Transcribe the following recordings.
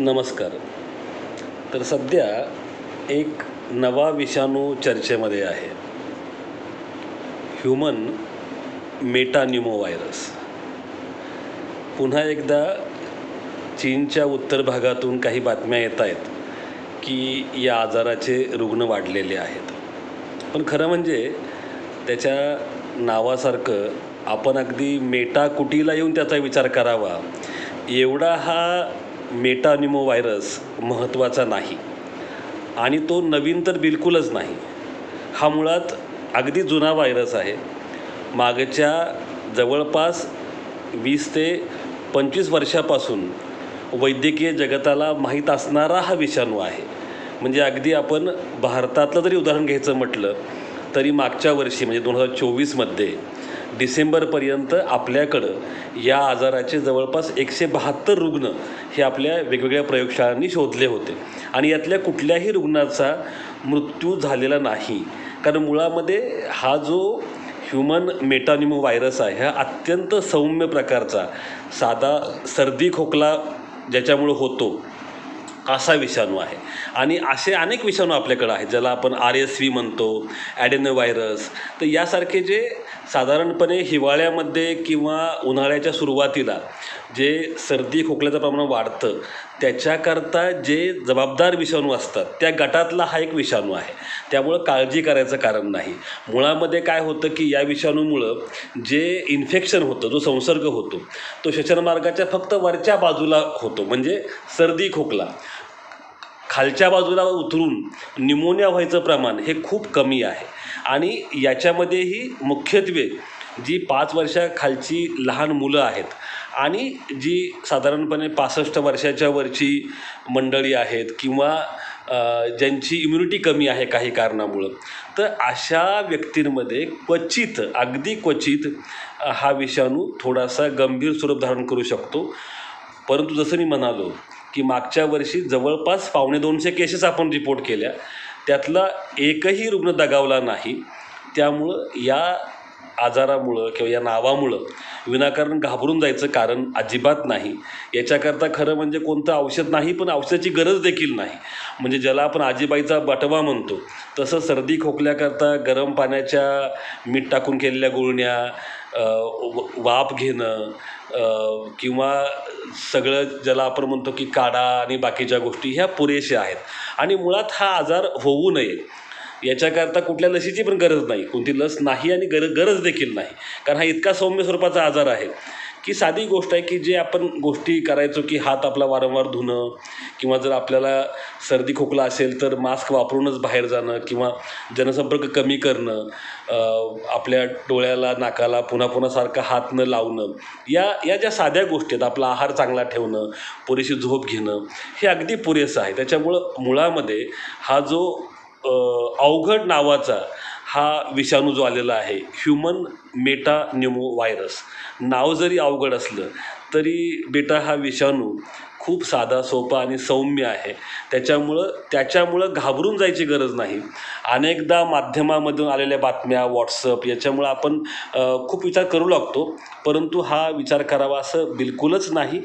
नमस्कार. तर सध्या एक नवा विषाणू चर्चेमध्ये आहे, ह्यूमन मेटान्युमो व्हायरस. पुन्हा एकदा चीनच्या उत्तर भागातून काही बातम्या येत आहेत की या आजाराचे रुग्ण वाढलेले आहेत. पण खरं म्हणजे त्याच्या नावासारखं आपण अगदी मेटाकुटीला येऊन त्याचा विचार करावा एवढा हा मेटान्युमो व्हायरस महत्त्वाचा नाही, आणि तो नवीन तर बिलकुलच नाही. हा मुळात अगदी जुना व्हायरस आहे. मागच्या जवळपास 20 ते 25 वर्षापासून वैद्यकीय जगताला माहीत असणारा हा विषाणू आहे. म्हणजे अगदी आपण भारतातलं जरी उदाहरण घ्यायचं म्हटलं तरी मागच्या वर्षी म्हणजे 2024मध्ये डिसेंबरपर्यंत आपल्याकडं या आजाराचे जवळपास 172 रुग्ण हे आपल्या वेगवेगळ्या प्रयोगशाळांनी शोधले होते, आणि यातल्या कुठल्याही रुग्णाचा मृत्यू झालेला नाही. कारण मुळामध्ये हा जो ह्यूमन मेटान्युमो व्हायरस आहे हा अत्यंत सौम्य प्रकारचा साधा सर्दी खोकला ज्याच्यामुळं होतो असा विषाणू आहे. आणि असे अनेक विषाणू आपल्याकडं आहेत ज्याला आपण RSV म्हणतो, ॲडेनोव्हायरस. तर यासारखे जे साधारणपणे हिवाळ्यामध्ये किंवा उन्हाळ्याच्या सुरुवातीला जे सर्दी खोकल्याचं प्रमाण वाढतं त्याच्याकरता जे जबाबदार विषाणू असतात त्या गटातला हा एक विषाणू आहे. त्यामुळं काळजी करायचं कारण नाही. मुळामध्ये काय होतं की या विषाणूमुळं जे इन्फेक्शन होतं, जो संसर्ग होतो तो श्वसनमार्गाच्या फक्त वरच्या बाजूला होतो, म्हणजे सर्दी खोकला. खालच्या बाजूला उतरून न्यूमोनिया व्हायचं प्रमाण हे खूप कमी आहे. आणि याच्यामध्येही मुख्यत्वे जी 5 वर्षाखालची लहान मुलं आहेत आणि जी साधारणपणे 65 वर्षाच्या वरची मंडळी आहेत किंवा ज्यांची इम्युनिटी कमी आहे काही कारणामुळं, तर अशा व्यक्तींमध्ये क्वचित, अगदी क्वचित हा विषाणू थोडासा गंभीर स्वरूप धारण करू शकतो. परंतु जसं मी म्हणालो की मागच्या वर्षी जवळपास 250 केसेस आपण रिपोर्ट केल्या, त्यातला एकही रुग्ण दगावला नाही. त्यामुळं या आजारामुळं किंवा या नावामुळं विनाकारण घाबरून जायचं कारण अजिबात नाही. याच्याकरता खरं म्हणजे कोणतं औषध नाही, पण औषधाची गरज देखील नाही. म्हणजे ज्याला आपण आजीबाईचा बटवा म्हणतो तसं सर्दी खोकल्याकरता गरम पाण्याच्या मीठ टाकून केलेल्या गुळण्या, वाफ घेणं किंवा सगळं ज्याला आपण म्हणतो की काढा आणि बाकीच्या गोष्टी ह्या पुरेशा आहेत. आणि मुळात हा आजार होऊ नये याच्याकरता कुठल्या लसीची पण गरज नाही, कोणती लस नाही आणि गरज देखील नाही. कारण हा इतका सौम्य स्वरूपाचा आजार आहे की साधी गोष्ट आहे की जे आपण गोष्टी करायचो की हात आपला वारंवार धुणं, किंवा जर आपल्याला सर्दी खोकला असेल तर मास्क वापरूनच बाहेर जाणं किंवा जनसंपर्क कमी करणं, आपल्या डोळ्याला नाकाला पुन्हा पुन्हा सारखं हात न लावणं, या ज्या साध्या गोष्टी आहेत, आपला आहार चांगला ठेवणं, पुरेशी झोप घेणं, हे अगदी पुरेसं आहे. त्याच्यामुळं मुळामध्ये हा जो अवघड नावाचा हा विषाणू जो आलेला आहे ह्यूमन मेटान्युमो व्हायरस, नाव जरी अवघड असलं तरी बेटा हा विषाणू खूप साधा सोपा आणि सौम्य आहे. त्याच्यामुळं घाबरून जायची गरज नाही. अनेकदा माध्यमामधून आलेल्या बातम्या, व्हॉट्सअप याच्यामुळं आपण खूप विचार करू लागतो, परंतु हा विचार करावा असं बिलकुलच नाही.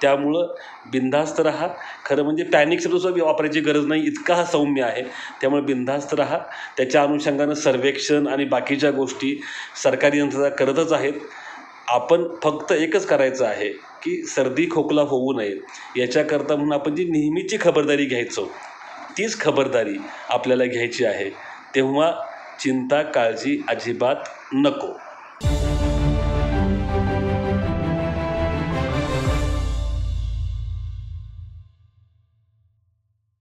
त्यामुळं बिनधास्त राहा. खरं म्हणजे पॅनिक सुद्धा वापरायची गरज नाही, इतका हा सौम्य आहे. त्यामुळे बिनधास्त राहा. त्याच्या अनुषंगानं सर्वेक्षण आणि बाकीच्या गोष्टी सरकारी यंत्रणा करतच आहेत. आपण फक्त एकच करायचं आहे की सर्दी खोकला होऊ नये याच्याकरता म्हणून आपण जी नेहमीची खबरदारी घ्यायचो तीच खबरदारी आपल्याला घ्यायची आहे. तेव्हा चिंता काळजी अजिबात नको.